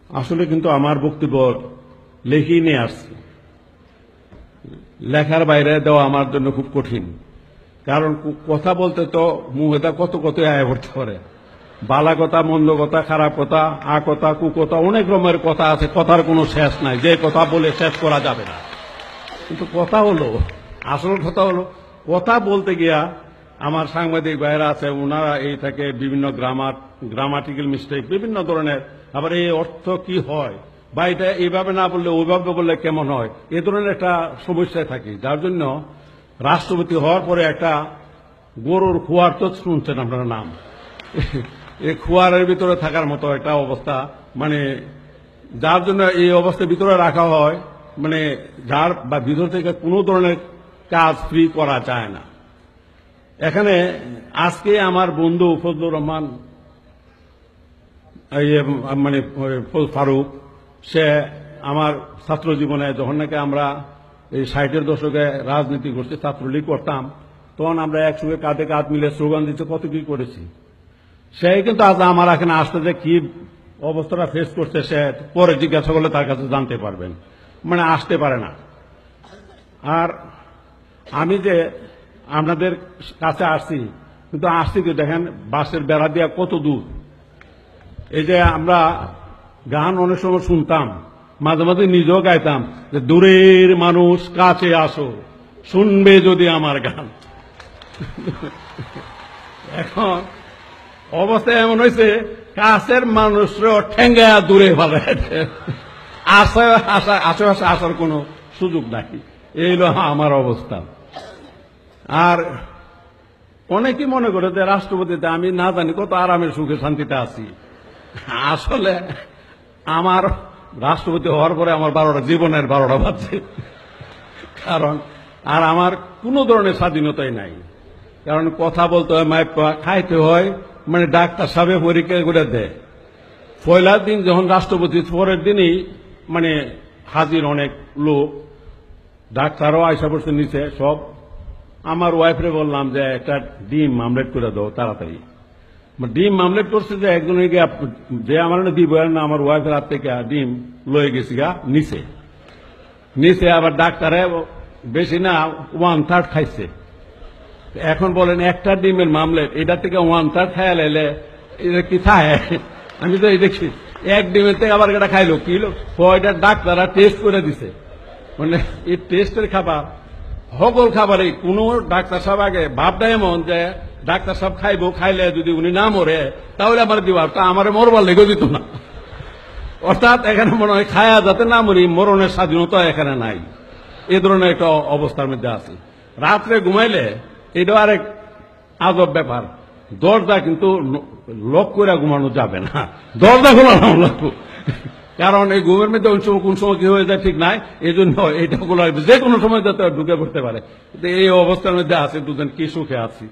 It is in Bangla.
আসলে কিন্তু আমার বক্তব্য লিখেই নিয়ে আসছি। লেখার বাইরে দেওয়া আমার জন্য খুব কঠিন, কারণ কথা বলতে তো মুখেটা কত কত আয় করতে পারে। বালা কথা, মন্দ কথা, খারাপ কথা, কথা, কুকথা, অনেক রকমের কথা আছে। কথার কোনো শেষ নাই, যে কথা বলে শেষ করা যাবে না। কিন্তু কথা হলো, আসল কথা হলো, কথা বলতে গিয়া আমার সাংবাদিক ভাইরা আছে, ওনারা এই থেকে বিভিন্ন গ্রামাটিক্যাল মিস্টেক, বিভিন্ন ধরনের, আবার এই অর্থ কি হয় বা এটা এইভাবে না বললে ওইভাবে বললে কেমন হয়, এ ধরনের একটা সমস্যায় থাকি। যার জন্য রাষ্ট্রপতি হওয়ার পরে একটা গরুর খোয়ার তো শুনছেন আপনার নাম, এই খোয়ারের ভিতরে থাকার মতো একটা অবস্থা, মানে যার জন্য এই অবস্থার ভিতরে রাখা হয়, মানে যার বা ভিতর থেকে কোনো ধরনের কাজ ফ্রি করা যায় না। এখানে আজকে আমার বন্ধু ফজলুর রহমান মানে ফারুক, সে আমার ছাত্র জীবনে যখন নাকি আমরা এই 60-এর দশকে রাজনীতি করছি, ছাত্রলীগ করতাম, তখন আমরা একসঙ্গে কাঁধে কাঁধ মিলে স্লোগান দিতে কত কি করেছি। সে কিন্তু আজ আমার এখানে আসতে যে কি অবস্থাটা ফেস করছে, সে পরে জিজ্ঞাসা করলে তার কাছে জানতে পারবেন, মানে আসতে পারে না। আর আমি যে আপনাদের কাছে আসছি, কিন্তু আসছি তো দেখেন বাসের বেড়া দিয়া কত দূর। এই যে আমরা গান অনেক সময় শুনতাম, মাঝে মাঝে নিজেও গাইতাম যে দূরের মানুষ কাছে আসো, শুনবে যদি আমার গান। এখন অবস্থা এমন হয়েছে, কাছের মানুষরা ঠেঙ্গা দূরে ভাবে, আশেপাশে আসার কোনো সুযোগ নাই। এই হলো আমার অবস্থা। আর অনেকেই মনে করে যে রাষ্ট্রপতিতে আমি না জানি কত আরামের সুখে শান্তিতে আছি। আসলে আমার রাষ্ট্রপতি হওয়ার পরে আমার জীবনের 12টা বাজছে, কারণ আর আমার কোনো ধরনের স্বাধীনতাই নাই। কারণ কথা বলতে হয়, খাইতে হয়, মানে ডাক্তার সাহেব পরীক্ষা করে দেয়। পয়লার দিন যখন রাষ্ট্রপতি, পরের দিনই মানে হাজির অনেক লোক, ডাক্তারও আয়সা পড়ছে নিচে সব। আমার ওয়াইফরে বললাম যে একটা ডিম আমলেট করে দাও তাড়াতাড়ি। ডিম আমলেট করছে যে একজন যে আমার দিব না, আমার ওয়াইফের হাত থেকে ডিম লয়ে গেছি গা নিচে। আবার ডাক্তারে বেশি না 1/3 খাইছে। এখন বলেন একটা ডিমের মামলেট, এটা থেকে 1/3 খাইয়া লাইলে এটা কি খায়? আমি তো এই দেখছি এক ডিমের থেকে আবার এটা খাইলো কি এটা ডাক্তাররা টেস্ট করে দিছে, মানে এই টেস্টের খাবার সকল খাবারে কোন ডাক্তার সাহেব আগে ভাবটা এমন যে ডাক্তার সাহেব খাইলে যদি উনি না মরে তাহলে আমার দিবার, তা আমার মরবার লেগে দিত না। অর্থাৎ এখানে মনে হয় খায়া যাতে না মরি, মরণের স্বাধীনতা এখানে নাই। এ ধরনের একটা অবস্থার মধ্যে আছে। রাত্রে ঘুমাইলে এটা আরেক আজব ব্যাপার, দরজা কিন্তু লক করে ঘুমানো যাবে না, দরজা খোলানো লাগবে। কারণ এই ঘুমের মধ্যে কোন সময় কি হয়ে যায় ঠিক নাই, এই জন্য এইটা খোলা যে কোনো সময় যাতে ঢুকে পড়তে পারে। এই অবস্থার মধ্যে আছে, দুজন কি সুখে আছি।